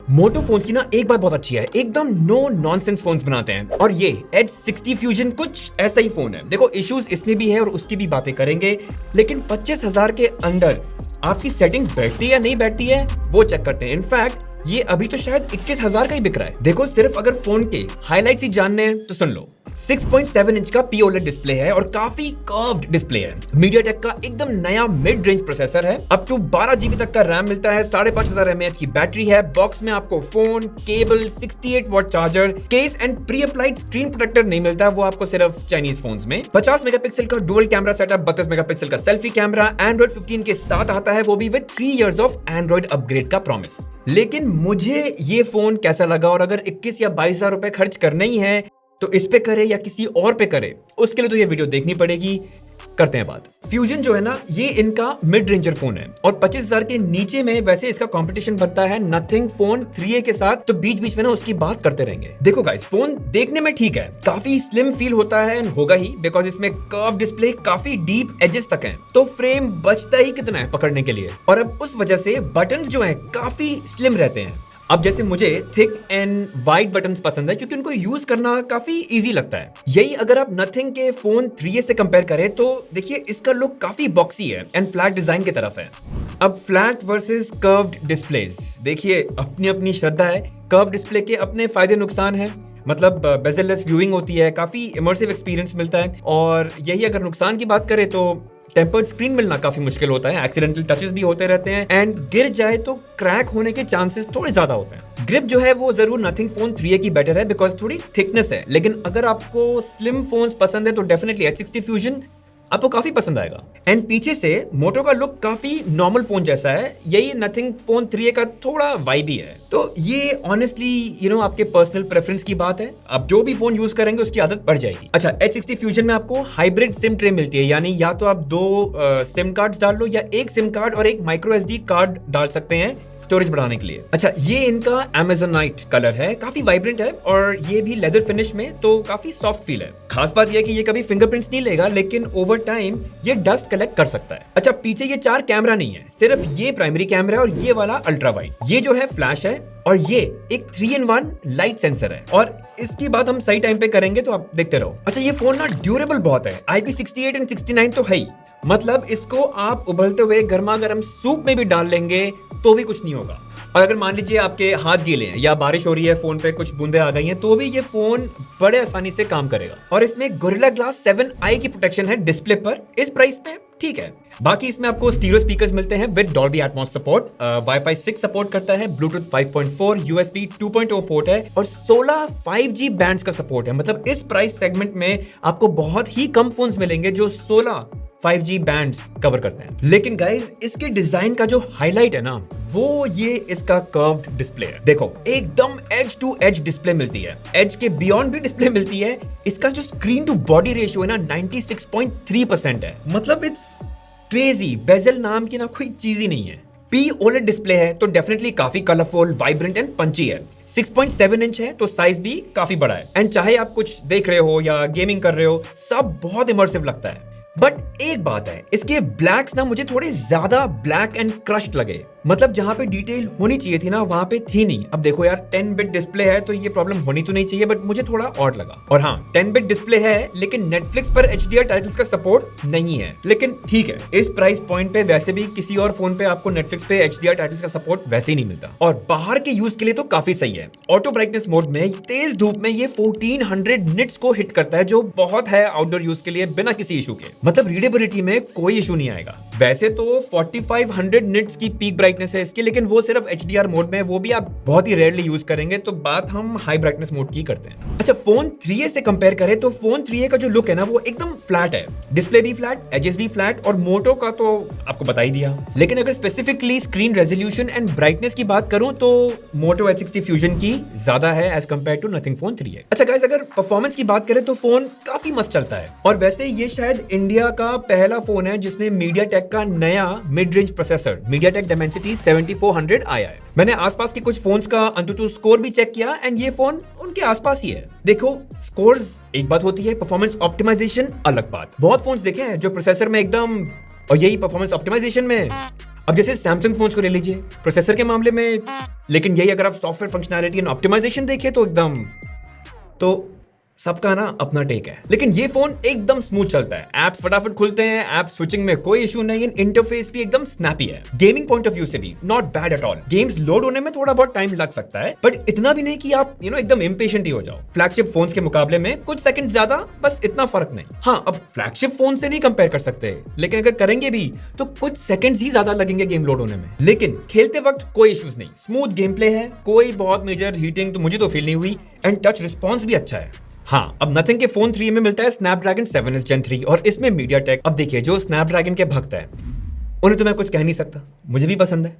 मोटो phones की ना एक बात बहुत अच्छी है, एकदम नो नॉनसेंस फोन्स बनाते हैं और ये एज 60 फ्यूजन कुछ ऐसा ही फोन है। देखो इश्यूज इसमें भी है और उसकी भी बातें करेंगे, लेकिन 25,000 के अंदर आपकी सेटिंग बैठती है या नहीं बैठती है वो चेक करते हैं। इनफैक्ट ये अभी तो शायद 21,000 का ही बिक रहा है। देखो सिर्फ अगर फोन के हाइलाइट्स ही जानने हैं तो सुन लो। 6.7 इंच का POLED डिस्प्ले है और काफी कर्व्ड डिस्प्ले है। MediaTek का एकदम नया मिड रेंज प्रोसेसर है। अप टू 12 GB तक का रैम मिलता है। 5,500 mAh की बैटरी है। बॉक्स में आपको phone, cable, 68 watt charger, case and pre applied screen protector नहीं मिलता, वो आपको सिर्फ चाइनीज फोन्स में। 50 मेगापिक्सल का डुअल कैमरा सेटअप, 32 मेगापिक्सल का सेल्फी कैमरा, Android 15 के साथ आता है, वो भी with 3 years of Android upgrade का प्रॉमिस। लेकिन मुझे ये फोन कैसा लगा, और अगर 21 या 22,000 रुपए खर्च करना ही है तो इस पे करे या किसी और पे करे, उसके लिए तो ये वीडियो देखनी पड़ेगी। करते हैं बात। फ्यूजन जो है ना, ये इनका मिड रेंजर फोन है और 25,000 के नीचे में वैसे इसका कंपटीशन बनता है नथिंग फोन 3A के साथ, तो बीच बीच में ना उसकी बात करते रहेंगे। देखो गाइस, फोन देखने में ठीक है, काफी स्लिम फील होता है, होगा ही बिकॉज इसमें कर्व डिस्प्ले, काफी डीप एजेस तक है, तो फ्रेम बचता ही कितना है पकड़ने के लिए, और अब उस वजह से बटन्स जो है काफी स्लिम रहते हैं। अब जैसे मुझे थिक एंड वाइड बटन्स पसंद है क्योंकि उनको यूज करना काफी इजी लगता है। यही अगर आप नथिंग के फोन 3A से कंपेयर करें तो देखिए इसका लुक काफी बॉक्सी है एंड फ्लैट डिजाइन की तरफ है। अब फ्लैट वर्सेस कर्व्ड डिस्प्लेज, देखिए अपनी अपनी श्रद्धा है। कर्व डिस्प्ले के अपने फायदे नुकसान हैं, मतलब बेजललेस व्यूइंग होती है, काफी इमर्सिव एक्सपीरियंस मिलता है, और यही अगर नुकसान की बात करें तो टेम्पर्ड स्क्रीन मिलना काफी मुश्किल होता है, एक्सीडेंटल टचेस भी होते रहते हैं, एंड गिर जाए तो क्रैक होने के चांसेस थोड़े ज्यादा होते हैं। ग्रिप जो है वो जरूर नथिंग फोन 3A की बेटर है बिकॉज थोड़ी थिकनेस है, लेकिन अगर आपको स्लिम फोन्स पसंद है तो डेफिनेटली H60 फ्यूजन आपको काफी पसंद आएगा। एंड पीछे से मोटो का लुक काफी नॉर्मल फोन जैसा है, यही नथिंग फोन 3A का थोड़ा वाइबी है। तो ये ऑनेस्टली आपके पर्सनल प्रेफरेंस की बात है, आप जो भी फोन यूज करेंगे उसकी आदत पड़ जाएगी। अच्छा, H60 फ्यूजन में आपको हाइब्रिड सिम ट्रे मिलती है, यानी या तो आप 2 सिम कार्ड्स डाल लो या एक सिम कार्ड और एक माइक्रो SD कार्ड डाल सकते हैं स्टोरेज बढ़ाने के लिए। अच्छा, ये इनका Amazonite कलर है, काफी वाइब्रेंट है और ये भी लेदर फिनिश में, तो काफी सॉफ्ट फील है। खास बात ये कि ये कभी फिंगरप्रिंट्स नहीं लेगा, लेकिन ओवर टाइम ये डस्ट कलेक्ट कर सकता है। अच्छा, पीछे ये 4 कैमरा नहीं है, सिर्फ ये प्राइमरी कैमरा है और ये वाला अल्ट्रा वाइड, ये जो है फ्लैश है, और ये एक 3-in-1 लाइट सेंसर है, और इसकी बात हम सही टाइम पे करेंगे तो आप देखते रहो। अच्छा, ये फोन ना ड्यूरेबल बहुत है, IP68 एंड 69 तो है ही, मतलब इसको आप उबलते हुए गर्मा गर्म सूप में भी डाल लेंगे तो भी कुछ नहीं होगा। और अगर मान लीजिए आपके हाथ गीले हैं या बारिश हो रही है, फोन पे कुछ बूंदे आ गई हैं, तो भी ये फोन बड़े आसानी से काम करेगा। और इसमें गोरिल्ला ग्लास 7i की प्रोटेक्शन है डिस्प्ले पर, इस प्राइस पे ठीक है। बाकी इसमें आपको स्टीरियो स्पीकर्स मिलते हैं with Dolby Atmos support, wifi 6 support करता है, ब्लूटूथ 5.4, USB 2.0 पोर्ट है और 16 5G बैंड्स का सपोर्ट है। मतलब इस प्राइस सेगमेंट में आपको बहुत ही कम फोन्स मिलेंगे जो 16 5G बैंड्स कवर करते हैं। लेकिन गाइस, इसके डिजाइन का जो हाईलाइट है ना, वो ये इसका कर्व्ड डिस्प्ले है। देखो एकदम एज टू एज डिस्प्ले मिलती है, एज के बियॉन्ड भी डिस्प्ले मिलती है। इसका जो स्क्रीन टू बॉडी रेशियो है ना 96.3% है, मतलब इट्स क्रेजी। बेजल नाम की ना कोई चीज ही नहीं है। POLED डिस्प्ले है तो डेफिनेटली काफी कलरफुल, वाइब्रेंट एंड पंची है। 6.7 इंच है तो साइज भी काफी बड़ा है, एंड चाहे आप कुछ देख रहे हो या गेमिंग कर रहे हो, सब बहुत इमर्सिव लगता है। बट एक बात है, इसके ब्लैक्स ना मुझे थोड़े ज्यादा ब्लैक एंड क्रश्ड लगे, मतलब जहां पे डिटेल होनी चाहिए थी ना वहां पे थी नहीं। अब देखो यार, 10 बिट डिस्प्ले है तो ये प्रॉब्लम होनी तो नहीं चाहिए, बट मुझे थोड़ा ऑड लगा। और हाँ, 10 बिट डिस्प्ले है लेकिन नेटफ्लिक्स पर HDR टाइटल्स का सपोर्ट नहीं है, लेकिन ठीक है, इस प्राइस पॉइंट पे वैसे भी किसी और फोन पे आपको नेटफ्लिक्स पे HDR टाइटल्स का सपोर्ट वैसे ही नहीं मिलता। और बाहर के यूज के लिए तो काफी सही है। ऑटो ब्राइटनेस मोड में तेज धूप में ये 1400 निट्स को हिट करता है, जो बहुत है आउटडोर यूज के लिए बिना किसी इशू के, मतलब रीडेबिलिटी में कोई इशू नहीं आएगा। वैसे तो 4500 निट्स की पीक ब्राइटनेस है इसकी, लेकिन वो सिर्फ HDR मोड में, वो भी आप बहुत ही रेयरली यूज करेंगे, तो बात हम हाई ब्राइटनेस मोड की करते हैं। अच्छा, फोन 3A से कंपेयर करें तो फोन 3A का जो लुक है ना वो एकदम फ्लैट है, डिस्प्ले भी फ्लैट, एजेस भी फ्लैट, और मोटो का तो आपको बता ही दिया। लेकिन अगर specifically screen resolution and brightness की बात करूं तो मोटो H60 फ्यूजन की ज्यादा है as compare to nothing phone 3A। अच्छा गाइस, अगर परफॉर्मेंस की बात करें तो फोन काफी मस्त चलता है, और वैसे ये शायद इंडिया का पहला फोन है जिसमें MediaTek का नया mid range processor MediaTek Dimensity 7400 आया है। मैंने आसपास के कुछ फोन्स का अंतुतु स्कोर भी चेक किया, एंड ये फोन उनके आसपास ही है। देखो, स्कोर्स एक बात होती है, परफॉर्मेंस ऑप्टिमाइजेशन अलग बात। बहुत फोन्स देखे हैं जो प्रोसेसर में एकदम, और यही परफॉर्मेंस ऑप्टिमाइजेशन में, अब जैसे सैमसंग फोन्स को ले लीजिए, प्रोसेसर के मामले में लेकिन यही अगर आप सॉफ्टवेयर फंक्शनैलिटी एंड ऑप्टिमाइजेशन देखें तो एकदम, तो सबका ना अपना टेक है। लेकिन ये फोन एकदम स्मूथ चलता है, ऐप्स फटाफट खुलते हैं, ऐप स्विचिंग में कोई इशू नहीं है, इंटरफेस भी एकदम स्नैपी है। गेमिंग पॉइंट ऑफ व्यू से भी not bad at all. Games load होने में थोड़ा बहुत टाइम लग सकता है, बट इतना भी नहीं कि आप एकदम इम्पेशेंट ही हो जाओ। फ्लैगशिप फोन्स के मुकाबले में कुछ सेकंड ज्यादा, बस इतना फर्क नहीं। हाँ, अब फ्लैगशिप फोन से नहीं कंपेयर कर सकते, लेकिन अगर करेंगे भी तो कुछ सेकंड्स ही ज्यादा लगेंगे गेम लोड होने में। लेकिन खेलते वक्त कोई इश्यूज नहीं, स्मूथ गेम प्ले है, कोई बहुत मेजर हीटिंग तो मुझे तो फील नहीं हुई, एंड टच रिस्पॉन्स भी अच्छा है। हाँ, अब नथिंग के फोन 3 में मिलता है स्नैपड्रैगन 7S Gen 3 और इसमें मीडियाटेक। अब देखिए, जो स्नैपड्रैगन के भक्त है उन्हें तो मैं कुछ कह नहीं सकता, मुझे भी पसंद है,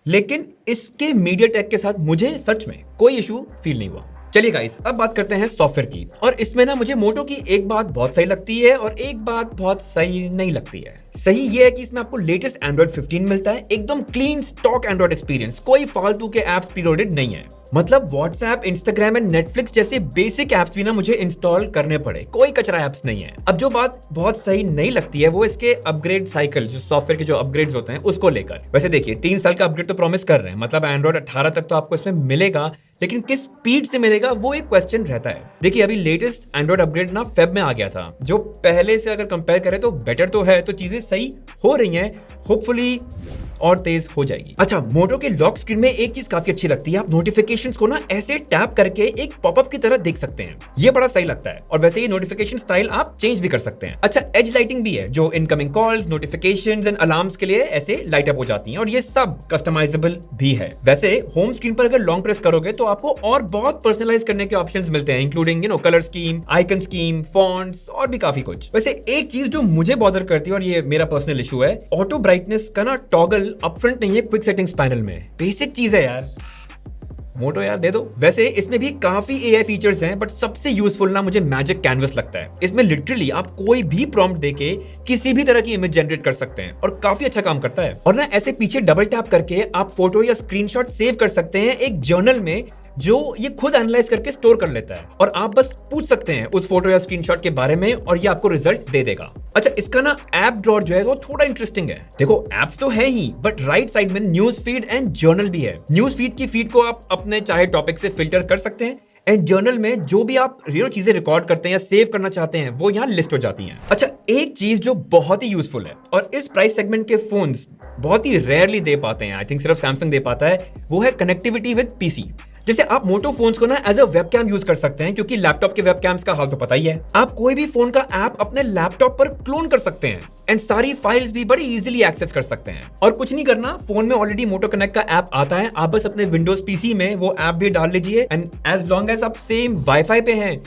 लेकिन इसके मीडियाटेक के साथ मुझे सच में कोई इशू फील नहीं हुआ। चलिए गाइस, अब बात करते हैं सॉफ्टवेयर की। और इसमें ना मुझे मोटो की एक बात बहुत सही लगती है और एक बात बहुत सही नहीं लगती है। सही ये है कि इसमें आपको लेटेस्ट एंड्रॉइड 15 मिलता है, एकदम क्लीन स्टॉक एंड्रॉइड एक्सपीरियंस, कोई फालतू के एप्स प्रीलोडेड नहीं है। मतलब व्हाट्सएप, इंस्टाग्राम एंड नेटफ्लिक्स जैसे बेसिक एप्स भी ना मुझे इंस्टॉल करने पड़े, कोई कचरा एप्स नहीं है। अब जो बात बहुत सही नहीं लगती है वो इसके अपग्रेड साइकिल, जो सॉफ्टवेयर के जो अपग्रेड्स होते हैं उसको लेकर। वैसे देखिए, 3 साल का अपग्रेड तो प्रॉमिस कर रहे हैं, मतलब एंड्रॉइड 18 तक तो आपको इसमें मिलेगा, लेकिन किस स्पीड से मिलेगा वो एक क्वेश्चन रहता है। देखिए, अभी लेटेस्ट एंड्रॉइड अपग्रेड ना फेब में आ गया था, जो पहले से अगर कंपेयर करें तो बेटर तो है, तो चीजें सही हो रही हैं, होपफुली और तेज हो जाएगी। अच्छा, मोटो के लॉक स्क्रीन में एक चीज काफी अच्छी लगती है, आप नोटिफिकेशंस को ना ऐसे टैप करके एक पॉपअप की तरह देख सकते हैं, ये बड़ा सही लगता है। और वैसे ये नोटिफिकेशन स्टाइल आप चेंज भी कर सकते हैं। अच्छा, एज लाइटिंग भी है, जो incoming calls, notifications and alarms के लिए ऐसे लाइट अप हो जाती हैं, और ये सब कस्टमाइजेबल भी है। वैसे होम स्क्रीन पर अगर लॉन्ग प्रेस करोगे तो आपको और बहुत पर्सनलाइज करने के ऑप्शंस मिलते हैं, including colour scheme, icon scheme, fonts और भी काफी कुछ। वैसे एक चीज जो मुझे बॉदर करती है, और ये मेरा पर्सनल इशू है, ऑटो ब्राइटनेस का ना टॉगल अपफ्रंट नहीं है क्विक सेटिंग्स पैनल में। बेसिक चीज है यार, मोटो यार दे दो। वैसे इसमें भी काफी एआई फीचर्स हैं, बट सबसे यूजफुल ना मुझे मैजिक कैनवस लगता है। इसमें लिटरली आप कोई भी प्रॉम्प्ट देके किसी भी तरह की इमेज जनरेट कर सकते हैं और काफी अच्छा काम करता है। और ना ऐसे पीछे डबल टैप करके आप फोटो या स्क्रीनशॉट सेव कर सकते हैं एक जर्नल में, जो ये खुद एनालाइज करके स्टोर कर लेता है, और आप बस पूछ सकते हैं उस फोटो या स्क्रीनशॉट के बारे में और ये आपको रिजल्ट दे देगा। अच्छा, इसका ना ऐप ड्रॉअर जो है वो थोड़ा इंटरेस्टिंग है। देखो, ऐप्स तो है ही, बट राइट साइड में न्यूज फीड एंड जर्नल भी है। न्यूज फीड की फीड को आप अपने चाहे टॉपिक से फिल्टर कर सकते हैं, एंड जर्नल में जो भी आप चीजें रिकॉर्ड करते हैं या सेव करना चाहते हैं वो यहाँ लिस्ट हो जाती हैं। अच्छा, एक चीज जो बहुत ही यूजफुल है और इस प्राइस सेगमेंट के फोन्स बहुत ही रेयरली दे पाते हैं, आई थिंक सिर्फ सैमसंग दे पाता है, वो है कनेक्टिविटी विद पीसी। जैसे आप मोटो फोन्स को ना एज अ वेबकैम यूज कर सकते हैं, क्योंकि लैपटॉप के वेबकैम्स का हाल तो पता ही है। आप कोई भी फोन का ऐप अपने लैपटॉप पर क्लोन कर सकते हैं एंड सारी फाइल्स भी बड़ी इजीली एक्सेस कर सकते हैं। और कुछ नहीं करना, फोन में ऑलरेडी मोटो कनेक्ट का ऐप आता है, आप बस अपने विंडोज पीसी में वो ऐप भी डाल लीजिए, एंड एज लॉन्ग एज आप सेम वाईफाई पे हैं,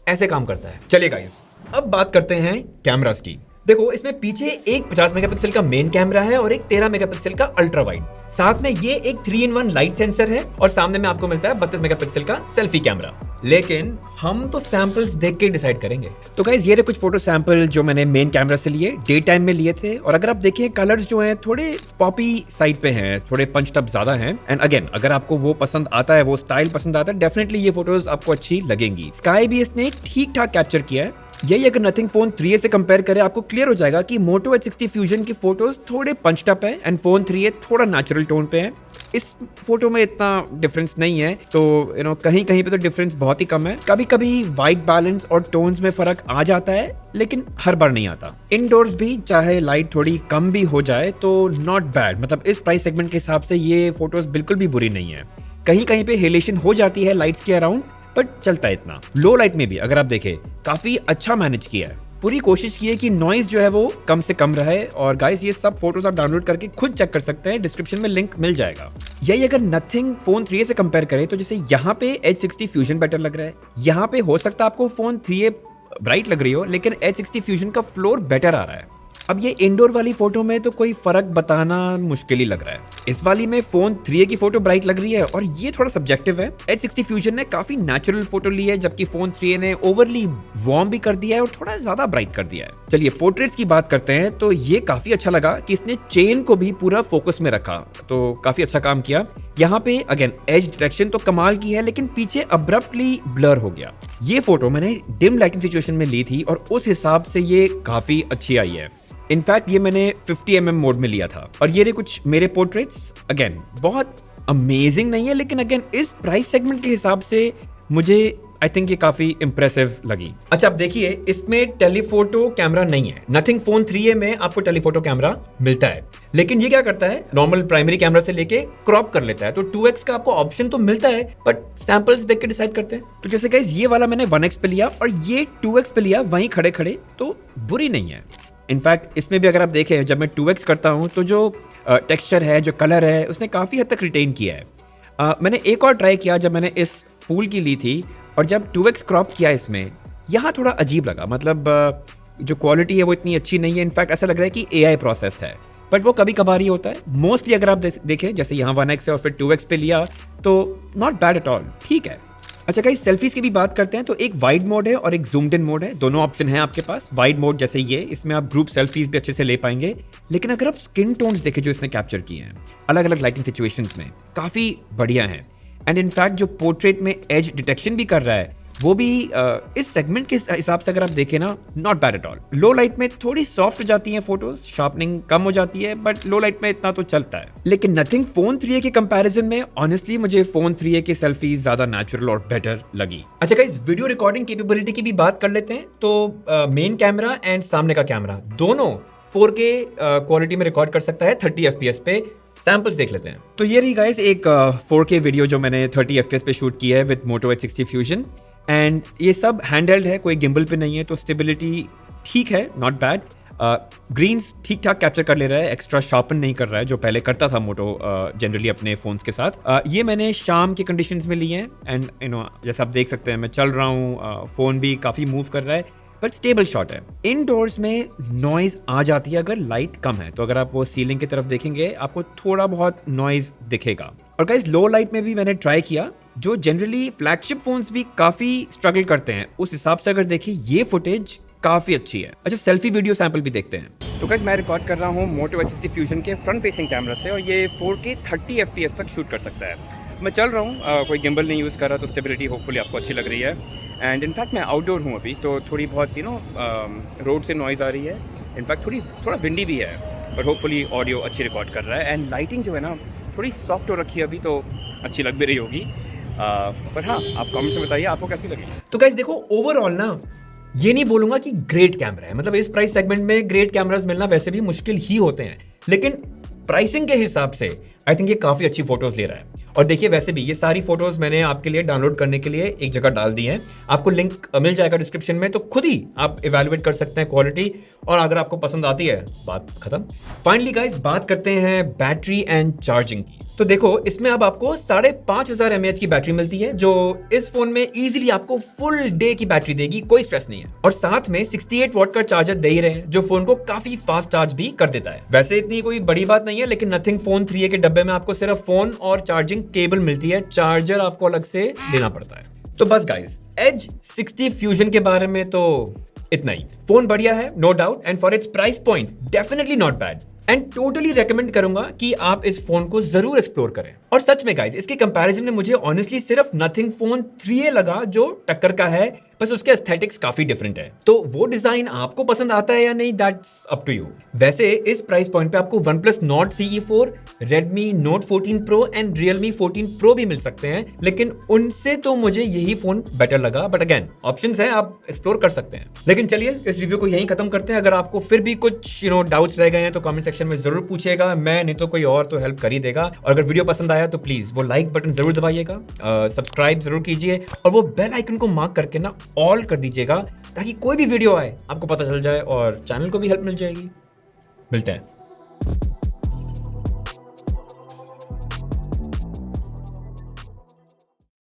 ऐसे काम करता है। चलिए गाइस, अब बात करते हैं कैमरास की। देखो, इसमें पीछे एक 50 मेगापिक्सल का मेन कैमरा है और एक 13 मेगापिक्सल का अल्ट्रा वाइड। साथ में ये एक 3-in-1 लाइट सेंसर है और सामने में आपको मिलता है 32 मेगापिक्सल का सेल्फी कैमरा। लेकिन हम तो सैंपल्स देख के डिसाइड करेंगे। तो गाइस, ये रहे कुछ फोटो सैंपल जो मैंने मेन कैमरा से लिए, डे टाइम में लिए थे, और अगर आप देखें कलर्स जो हैं थोड़े पॉपी साइड पे हैं, थोड़े पंच्ड अप ज्यादा हैं। एंड अगेन, अगर आपको वो पसंद आता है, वो स्टाइल पसंद आता है, डेफिनेटली ये फोटोज आपको अच्छी लगेंगी। स्काई भी इसने ठीक ठाक कैप्चर किया है। यही अगर नथिंग फोन 3a से कंपेयर करें, आपको क्लियर हो जाएगा कि मोटो H60 फ्यूजन की फोटोज थोड़े पंच्ड अप है एंड फोन 3a थोड़ा नेचुरल टोन पे है। इस फोटो में इतना डिफरेंस नहीं है, तो कहीं कहीं पे तो डिफरेंस बहुत ही कम है। कभी कभी वाइट बैलेंस और टोन्स में फर्क आ जाता है, लेकिन हर बार नहीं आता। इनडोर्स भी चाहे लाइट थोड़ी कम भी हो जाए तो नॉट बैड, मतलब इस प्राइस सेगमेंट के हिसाब से ये फोटोज बिल्कुल भी बुरी नहीं है। कहीं कहीं पे हेलेशन हो जाती है लाइट्स के अराउंड, बट चलता है इतना। लो लाइट में भी अगर आप देखें, काफी अच्छा मैनेज किया है। पूरी कोशिश की है कि नॉइज जो है वो कम से कम रहे। और गाइस, ये सब फोटोज आप डाउनलोड करके खुद चेक कर सकते हैं, डिस्क्रिप्शन में लिंक मिल जाएगा। यही अगर नथिंग फोन 3a से कंपेयर करें तो जैसे यहाँ पे H60 फ्यूजन बेटर लग रहा है, यहाँ पे हो सकता है आपको फोन 3a ब्राइट लग रही हो, लेकिन H60 फ्यूजन का फ्लोर बेटर आ रहा है। अब ये इंडोर वाली फोटो में तो कोई फर्क बताना मुश्किल ही लग रहा है। इस वाली में फोन 3a की फोटो ब्राइट लग रही है और ये थोड़ा सब्जेक्टिव है। H60 फ्यूजन ने काफी नेचुरल फोटो ली है, जबकि फोन 3a ने ओवरली वार्म भी कर दिया है और थोड़ा ज्यादा ब्राइट कर दिया है। चलिए पोर्ट्रेट्स की बात करते हैं, तो ये काफी अच्छा लगा कि इसने चेन को भी पूरा फोकस में रखा, तो काफी अच्छा काम किया। यहाँ पे अगेन एज डिटेक्शन तो कमाल की है, लेकिन पीछे अब्रप्टली ब्लर हो गया। ये फोटो मैंने डिम लाइटिंग सिचुएशन में ली थी और उस हिसाब से ये काफी अच्छी आई है। इनफैक्ट ये मैंने 50mm मोड में लिया था। और ये रहे कुछ मेरे पोर्ट्रेट्स, अगेन बहुत अमेजिंग नहीं है, लेकिन अगेन इस प्राइस सेगमेंट के हिसाब से मुझे आई थिंक ये काफी इंप्रेसिव लगी। अच्छा, अब देखिए इसमें टेलीफोटो कैमरा नहीं है। नथिंग फोन 3A में आपको टेलीफोटो कैमरा मिलता है, लेकिन ये क्या करता है, नॉर्मल प्राइमरी कैमरा से लेके क्रॉप कर लेता है। तो 2x का आपको ऑप्शन तो मिलता है, बट सैंपल्स देख के डिसाइड करते हैं। तो जैसे गाइस ये वाला मैंने 1x पे लिया और ये 2x पे लिया, वहीं खड़े खड़े, तो बुरी नहीं है। इनफैक्ट इसमें भी अगर आप देखें, जब मैं 2x करता हूँ तो जो टेक्सचर है, जो कलर है, उसने काफ़ी हद तक रिटेन किया है। मैंने एक और ट्राई किया जब मैंने इस फूल की ली थी, और जब 2x क्रॉप किया इसमें, यहाँ थोड़ा अजीब लगा। मतलब जो क्वालिटी है वो इतनी अच्छी नहीं है। इनफैक्ट ऐसा लग रहा है कि AI प्रोसेस्ड है, बट वो कभी कभार ही होता है। मोस्टली अगर आप देखें, जैसे यहाँ 1x है और फिर 2x पे लिया, तो नॉट बैड एट ऑल, ठीक है। अच्छा गाइस, सेल्फीज की भी बात करते हैं तो एक वाइड मोड है और एक जूम्ड इन मोड है। दोनों ऑप्शन है आपके पास। वाइड मोड जैसे ये, इसमें आप ग्रुप सेल्फीज भी अच्छे से ले पाएंगे। लेकिन अगर आप स्किन टोन्स देखें जो इसने कैप्चर किए हैं अलग अलग लाइटिंग सिचुएशंस में, काफी बढ़िया हैं। एंड इनफैक्ट जो पोर्ट्रेट में एज डिटेक्शन भी कर रहा है, वो भी इस सेगमेंट के हिसाब से अगर आप देखें ना, not bad at all. Low light में थोड़ी सॉफ्ट हो जाती हैं फोटोज, शार्पनिंग कम हो जाती है, बट लो लाइट में इतना तो चलता है। लेकिन नथिंग फोन 3A के कंपैरिजन में ऑनेस्टली मुझे फोन 3A की सेल्फी ज्यादा नेचुरल और बेटर लगी। अच्छा गाइस, वीडियो रिकॉर्डिंग कैपेबिलिटी की भी बात कर लेते हैं। तो मेन कैमरा एंड सामने का कैमरा दोनों 4K क्वालिटी में रिकॉर्ड कर सकता है 30 FPS पे। सैंपल्स देख लेते हैं। तो ये रही गाइस एक 4K वीडियो जो मैंने 30 FPS पे शूट किया है with Moto H60 Fusion। And ये सब हैंडहेल्ड है, कोई गिम्बल पे नहीं है, तो स्टेबिलिटी ठीक है, नॉट बैड। ग्रीन्स ठीक ठाक कैप्चर कर ले रहा है, एक्स्ट्रा शार्पन नहीं कर रहा है जो पहले करता था मोटो जनरली अपने फोन्स के साथ। ये मैंने शाम के कंडीशंस में लिए हैं। एंड जैसे आप देख सकते हैं मैं चल रहा हूँ, फोन भी काफ़ी मूव कर रहा है, बट स्टेबल शॉट है। इनडोर्स में नॉइज आ जाती है अगर लाइट कम है, तो अगर आप वो सीलिंग की तरफ देखेंगे आपको थोड़ा बहुत नॉइज दिखेगा। और गाइस लो लाइट में भी मैंने ट्राई किया, जो जनरली फ्लैगशिप फोन्स भी काफी स्ट्रगल करते हैं, उस हिसाब से अगर देखिए ये फुटेज काफी अच्छी है। अच्छा, सेल्फी वीडियो सैंपल भी देखते हैं। तो गाइस मैं रिकॉर्ड कर रहा हूँ Moto H60 Fusion के फ्रंट फेसिंग कैमरा से, और ये 4K 30 FPS तक शूट कर सकता है। मैं चल रहा हूँ, कोई गिम्बल नहीं यूज़ कर रहा, तो स्टेबिलिटी होपफुली आपको अच्छी लग रही है। एंड इनफैक्ट मैं आउटडोर हूँ अभी, तो थोड़ी बहुत रोड से नॉइज़ आ रही है। इनफैक्ट थोड़ा विंडी भी है, बट होपफुली ऑडियो अच्छी रिकॉर्ड कर रहा है। एंड लाइटिंग जो है ना थोड़ी सॉफ्ट हो रखी है अभी, तो अच्छी लग भी रही होगी। पर हाँ, आप कमेंट्स में बताइए आपको कैसी लगी। तो गाइस देखो, ओवरऑल ना ये नहीं बोलूंगा कि ग्रेट कैमरा है। मतलब इस प्राइस सेगमेंट में ग्रेट कैमरास मिलना वैसे भी मुश्किल ही होते हैं, लेकिन प्राइसिंग के हिसाब से आई थिंक ये काफी अच्छी फोटोज ले रहा है। और देखिए वैसे भी ये सारी फोटोज मैंने आपके लिए डाउनलोड करने के लिए एक जगह डाल दी हैं, आपको लिंक मिल जाएगा डिस्क्रिप्शन में, तो खुद ही आप इवैल्यूएट कर सकते हैं क्वालिटी, और अगर आपको पसंद आती है बात खत्म। फाइनली गाइस बात करते हैं बैटरी एंड चार्जिंग की। तो देखो इसमें अब आपको 5500 mAh की बैटरी मिलती है, जो इस फोन में इजीली आपको फुल डे की बैटरी देगी, कोई स्ट्रेस नहीं है। और साथ में 68 वॉट का चार्जर दे ही रहे हैं, जो फोन को काफी फास्ट चार्ज भी कर देता है। वैसे इतनी कोई बड़ी बात नहीं है, लेकिन नथिंग फोन 3A के डब्बे में आपको सिर्फ फोन और चार्जिंग केबल मिलती है, चार्जर आपको अलग से लेना पड़ता है। तो बस गाइस, H60 Fusion के बारे में तो इतना ही। फोन बढ़िया है, no doubt, and for its price point definitely not bad, and totally recommend करूंगा कि आप इस फोन को जरूर एक्सप्लोर करें। और सच में गाइस, इसके कंपैरिजन में मुझे ऑनेस्टली सिर्फ नथिंग फोन 3A लगा जो टक्कर का है, बस उसके एस्थेटिक्स काफी डिफरेंट है। तो वो डिजाइन आपको पसंद आता है या नहीं, दैट्स अप टू यू। वैसे इस प्राइस पॉइंट पे आपको OnePlus Nord CE4, Redmi Note 14 Pro and Realme 14 Pro भी मिल सकते हैं, लेकिन उनसे तो मुझे यही फोन बेटर लगा। बट अगेन ऑप्शंस हैं, आप एक्सप्लोर कर सकते हैं। लेकिन चलिए इस रिव्यू को यहीं खत्म करते हैं। अगर आपको फिर भी कुछ डाउट्स रह गए हैं तो कमेंट सेक्शन में जरूर पूछिएगा, मैं नहीं तो कोई और तो हेल्प कर ही देगा। और अगर वीडियो पसंद आया तो प्लीज वो लाइक बटन जरूर दबाइएगा, सब्सक्राइब जरूर कीजिए, और वो बेल आइकन को मार्क करके ना ऑल कर दीजिएगा, ताकि कोई भी वीडियो आए आपको पता चल जाए और चैनल को भी हेल्प मिल जाएगी। मिलते हैं।